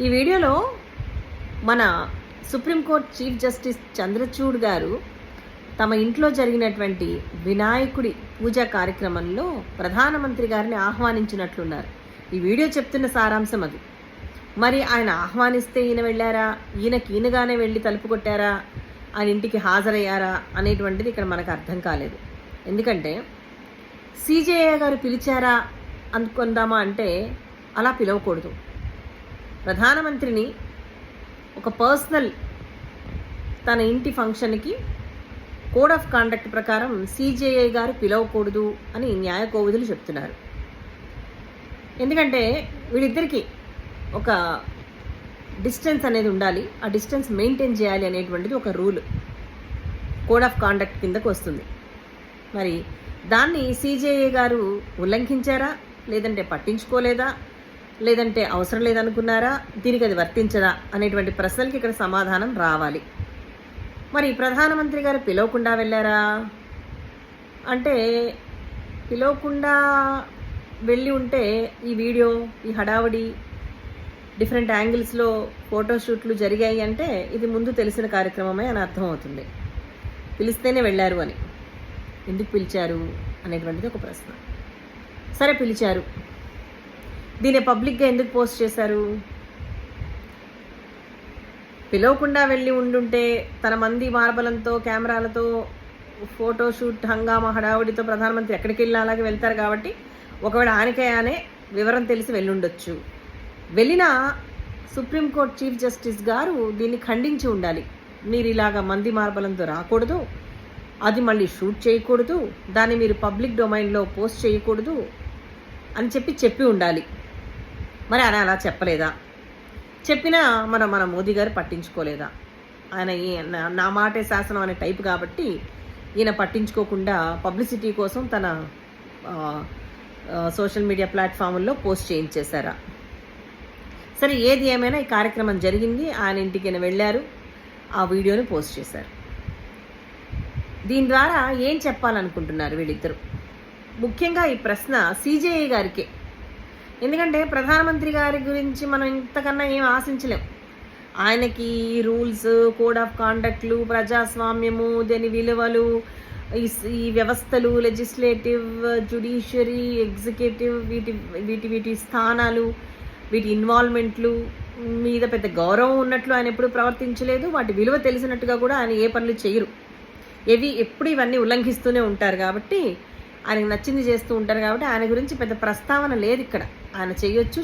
ఈ వీడియోలో మన సుప్రీంకోర్టు చీఫ్ జస్టిస్ చంద్రచూడ్ గారు తమ ఇంట్లో జరిగినటువంటి వినాయకుడి పూజా కార్యక్రమంలో ప్రధానమంత్రి గారిని ఆహ్వానించినట్లున్నారు. ఈ వీడియో చెప్తున్న సారాంశం అది. మరి ఆయన ఆహ్వానిస్తే ఈయన వెళ్ళారా, ఈయనగానే వెళ్ళి తలుపు కొట్టారా, ఆయన ఇంటికి హాజరయ్యారా అనేటువంటిది ఇక్కడ మనకు అర్థం కాలేదు. ఎందుకంటే సిజేఐ గారు పిలిచారా అనుకుందామా అంటే అలా పిలవకూడదు. ప్రధానమంత్రిని ఒక పర్సనల్ తన ఇంటి ఫంక్షన్కి కోడ్ ఆఫ్ కాండక్ట్ ప్రకారం సిజేఐ గారు పిలవకూడదు అని న్యాయ కోవిదులు చెప్తున్నారు. ఎందుకంటే వీళ్ళిద్దరికీ ఒక డిస్టెన్స్ అనేది ఉండాలి, ఆ డిస్టెన్స్ మెయింటైన్ చేయాలి అనేటువంటిది ఒక రూల్ కోడ్ ఆఫ్ కాండక్ట్ కిందకు వస్తుంది. మరి దాన్ని సిజేఐ గారు ఉల్లంఘించారా, లేదంటే పట్టించుకోలేదా, లేదంటే అవసరం లేదనుకున్నారా, దీనికి అది వర్తించదా అనేటువంటి ప్రశ్నలకి ఇక్కడ సమాధానం రావాలి. మరి ప్రధానమంత్రి గారు పిలవకుండా వెళ్ళారా అంటే, పిలవకుండా వెళ్ళి ఉంటే ఈ వీడియో, ఈ హడావడి, డిఫరెంట్ యాంగిల్స్లో ఫోటోషూట్లు జరిగాయి అంటే ఇది ముందు తెలిసిన కార్యక్రమమే అని అర్థమవుతుంది. పిలిస్తేనే వెళ్ళారు అని. ఎందుకు పిలిచారు అనేటువంటిది ఒక ప్రశ్న. సరే, పిలిచారు, దీన్ని పబ్లిక్గా ఎందుకు పోస్ట్ చేశారు? పిలవకుండా వెళ్ళి ఉండుంటే తన మంది మార్బలంతో, కెమెరాలతో, ఫోటోషూట్ హంగామా హడావుడితో ప్రధానమంత్రి ఎక్కడికి వెళ్ళినా అలాగే వెళ్తారు కాబట్టి ఒకవేళ ఆయనకే వివరం తెలిసి వెళ్ళుండొచ్చు. వెళ్ళిన సుప్రీంకోర్టు చీఫ్ జస్టిస్ గారు దీన్ని ఖండించి ఉండాలి. మీరు ఇలాగా మంది మార్బలంతో రాకూడదు, అది మళ్ళీ షూట్ చేయకూడదు, దాన్ని మీరు పబ్లిక్ డొమైన్లో పోస్ట్ చేయకూడదు అని చెప్పి ఉండాలి. మరి ఆయన అలా చెప్పలేదా? చెప్పినా మన మోదీ గారు పట్టించుకోలేదా? ఆయన నా మాటే శాసనం అనే టైప్ కాబట్టి ఈయన పట్టించుకోకుండా పబ్లిసిటీ కోసం తన సోషల్ మీడియా ప్లాట్ఫామ్లో పోస్ట్ చేయించేశారా? సరే, ఏది ఏమైనా ఈ కార్యక్రమం జరిగింది, ఆయన ఇంటికి వెళ్ళారు, ఆ వీడియోని పోస్ట్ చేశారు. దీని ద్వారా ఏం చెప్పాలనుకుంటున్నారు వీళ్ళిద్దరు? ముఖ్యంగా ఈ ప్రశ్న సిజేఐ గారికే. ఎందుకంటే ప్రధానమంత్రి గారి గురించి మనం ఇంతకన్నా ఏం ఆశించలేం. ఆయనకి రూల్స్, కోడ్ ఆఫ్ కాండక్ట్లు, ప్రజాస్వామ్యము, దాని విలువలు, ఈ వ్యవస్థలు, లెజిస్లేటివ్, జ్యుడిషియరీ, ఎగ్జిక్యూటివ్, వీటి స్థానాలు, వీటి ఇన్వాల్వ్మెంట్లు మీద పెద్ద గౌరవం ఉన్నట్లు ఆయన ఎప్పుడు ప్రవర్తించలేదు. వాటి విలువ తెలిసినట్టుగా కూడా ఆయన ఏ పనులు చేయరు. ఎప్పుడు ఇవన్నీ ఉల్లంఘిస్తూనే ఉంటారు కాబట్టి, ఆయనకు నచ్చింది చేస్తూ ఉంటారు కాబట్టి ఆయన గురించి పెద్ద ప్రస్తావన లేదు ఇక్కడ. ఆయన చేయొచ్చు,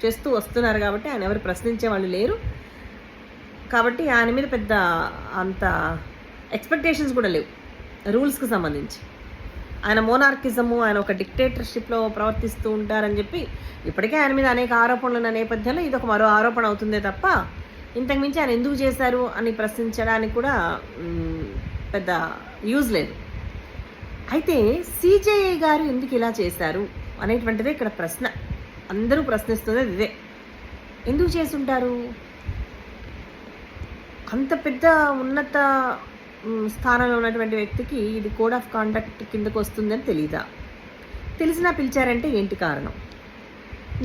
చేస్తూ వస్తున్నారు కాబట్టి ఆయన ఎవరు ప్రశ్నించే వాళ్ళు లేరు. కాబట్టి ఆయన మీద పెద్ద అంత ఎక్స్పెక్టేషన్స్ కూడా లేవు రూల్స్కి సంబంధించి. ఆయన మోనార్కిజము, ఆయన ఒక డిక్టేటర్షిప్లో ప్రవర్తిస్తూ ఉంటారని చెప్పి ఇప్పటికే ఆయన మీద అనేక ఆరోపణలు ఉన్న నేపథ్యంలో ఇది ఒక మరో ఆరోపణ అవుతుందే తప్ప ఇంతకుమించి ఆయన ఎందుకు చేశారు అని ప్రశ్నించడానికి కూడా పెద్ద యూజ్ లేదు. అయితే సిజేఐ గారు ఎందుకు ఇలా చేశారు అనేటువంటిదే ఇక్కడ ప్రశ్న. అందరూ ప్రశ్నిస్తుంది ఇదే. ఎందుకు చేసుంటారు? అంత పెద్ద ఉన్నత స్థానంలో ఉన్నటువంటి వ్యక్తికి ఇది కోడ్ ఆఫ్ కాండక్ట్ కిందకు వస్తుందని తెలీదా? తెలిసినా పిలిచారంటే ఏంటి కారణం?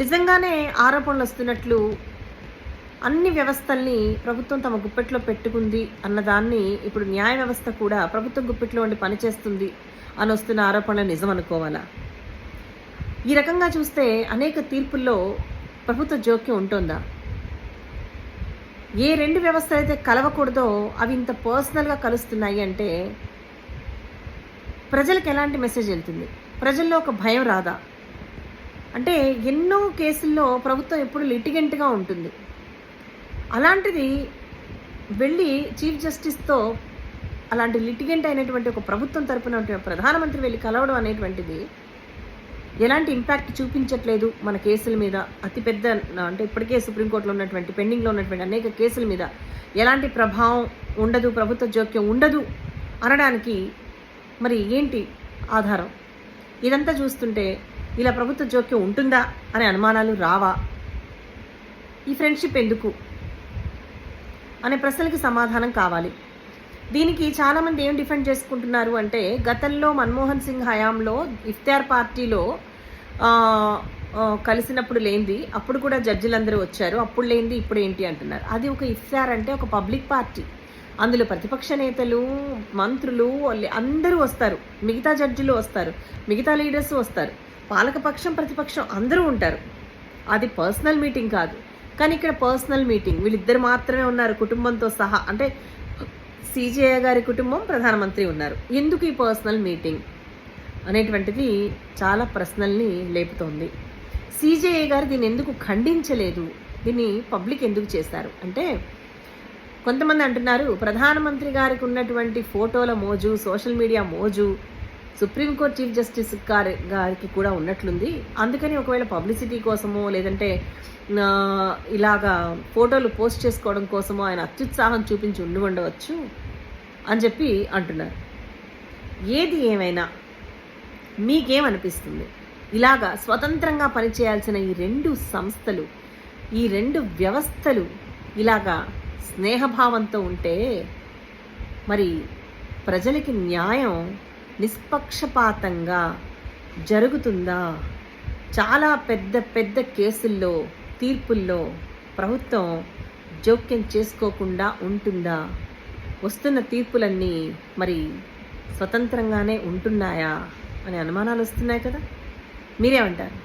నిజంగానే ఆరోపణలు వస్తున్నట్లు అన్ని వ్యవస్థల్ని ప్రభుత్వం తమ గుప్పెట్లో పెట్టుకుంది అన్నదాన్ని ఇప్పుడు న్యాయ వ్యవస్థ కూడా ప్రభుత్వం గుప్పెట్లో ఉండి పనిచేస్తుంది అని వస్తున్న ఆరోపణలు నిజం అనుకోవాలా? ఈ రకంగా చూస్తే అనేక తీర్పుల్లో ప్రభుత్వ జోక్యం ఉంటుందా? ఏ రెండు వ్యవస్థలు అయితే కలవకూడదో అవి ఇంత పర్సనల్గా కలుస్తున్నాయి అంటే ప్రజలకు ఎలాంటి మెసేజ్ వెళ్తుంది? ప్రజల్లో ఒక భయం రాదా? అంటే ఎన్నో కేసుల్లో ప్రభుత్వం ఎప్పుడు లిటిగెంట్గా ఉంటుంది. అలాంటిది వెళ్ళి చీఫ్ జస్టిస్తో అలాంటి లిటిగెంట్ అయినటువంటి ఒక ప్రభుత్వం తరపున ప్రధానమంత్రి వెళ్ళి కలవడం అనేటువంటిది ఎలాంటి ఇంపాక్ట్ చూపించట్లేదు మన కేసుల మీద. అతిపెద్ద అంటే ఇప్పటికే సుప్రీంకోర్టులో ఉన్నటువంటి పెండింగ్లో ఉన్నటువంటి అనేక కేసుల మీద ఎలాంటి ప్రభావం ఉండదు, ప్రభుత్వ జోక్యం ఉండదు అనడానికి మరి ఏంటి ఆధారం? ఇదంతా చూస్తుంటే ఇలా ప్రభుత్వ జోక్యం ఉంటుందా అనే అనుమానాలు రావా? ఈ ఫ్రెండ్షిప్ ఎందుకు అనే ప్రశ్నలకి సమాధానం కావాలి. దీనికి చాలామంది ఏం డిఫెండ్ చేసుకుంటున్నారు అంటే, గతంలో మన్మోహన్ సింగ్ హయాంలో ఇఫ్తార్ పార్టీలో కలిసినప్పుడు లేనిది అప్పుడు కూడా జడ్జిలందరూ వచ్చారు, అప్పుడు లేనిది ఇప్పుడు ఏంటి అంటున్నారు. అది ఒక ఇఫ్తార్ అంటే ఒక పబ్లిక్ పార్టీ, అందులో ప్రతిపక్ష నేతలు, మంత్రులు అందరూ వస్తారు, మిగతా జడ్జిలు వస్తారు, మిగతా లీడర్స్ వస్తారు, పాలకపక్షం ప్రతిపక్షం అందరూ ఉంటారు. అది పర్సనల్ మీటింగ్ కాదు. కానీ ఇక్కడ పర్సనల్ మీటింగ్, వీళ్ళిద్దరు మాత్రమే ఉన్నారు కుటుంబంతో సహా. అంటే సీజేఐ గారి కుటుంబం, ప్రధానమంత్రి ఉన్నారు. ఎందుకు ఈ పర్సనల్ మీటింగ్ అనేటువంటిది చాలా ప్రశ్నల్ని లేపుతోంది. సీజేఐ గారు దీన్ని ఎందుకు ఖండించలేదు, దీన్ని పబ్లిక్ ఎందుకు చేశారు అంటే, కొంతమంది అంటున్నారు ప్రధానమంత్రి గారికి ఉన్నటువంటి ఫోటోల మోజు, సోషల్ మీడియా మోజు సుప్రీంకోర్టు చీఫ్ జస్టిస్ గారికి కూడా ఉన్నట్లుంది. అందుకని ఒకవేళ పబ్లిసిటీ కోసమో లేదంటే ఇలాగా ఫోటోలు పోస్ట్ చేసుకోవడం కోసమో ఆయన అత్యుత్సాహం చూపించి ఉండవచ్చు అని చెప్పి అంటున్నారు. ఏది ఏమైనా మీకేమనిపిస్తుంది? ఇలాగా స్వతంత్రంగా పనిచేయాల్సిన ఈ రెండు సంస్థలు, ఈ రెండు వ్యవస్థలు ఇలాగా స్నేహభావంతో ఉంటే మరి ప్రజలకి న్యాయం నిష్పక్షపాతంగా జరుగుతుందా? చాలా పెద్ద పెద్ద కేసుల్లో, తీర్పుల్లో ప్రభుత్వం జోక్యం చేసుకోకుండా ఉంటుందా? వస్తున్న తీర్పులన్నీ మరి స్వతంత్రంగానే ఉంటున్నాయా అనే అనుమానాలు వస్తున్నాయి కదా. మీరేమంటారు?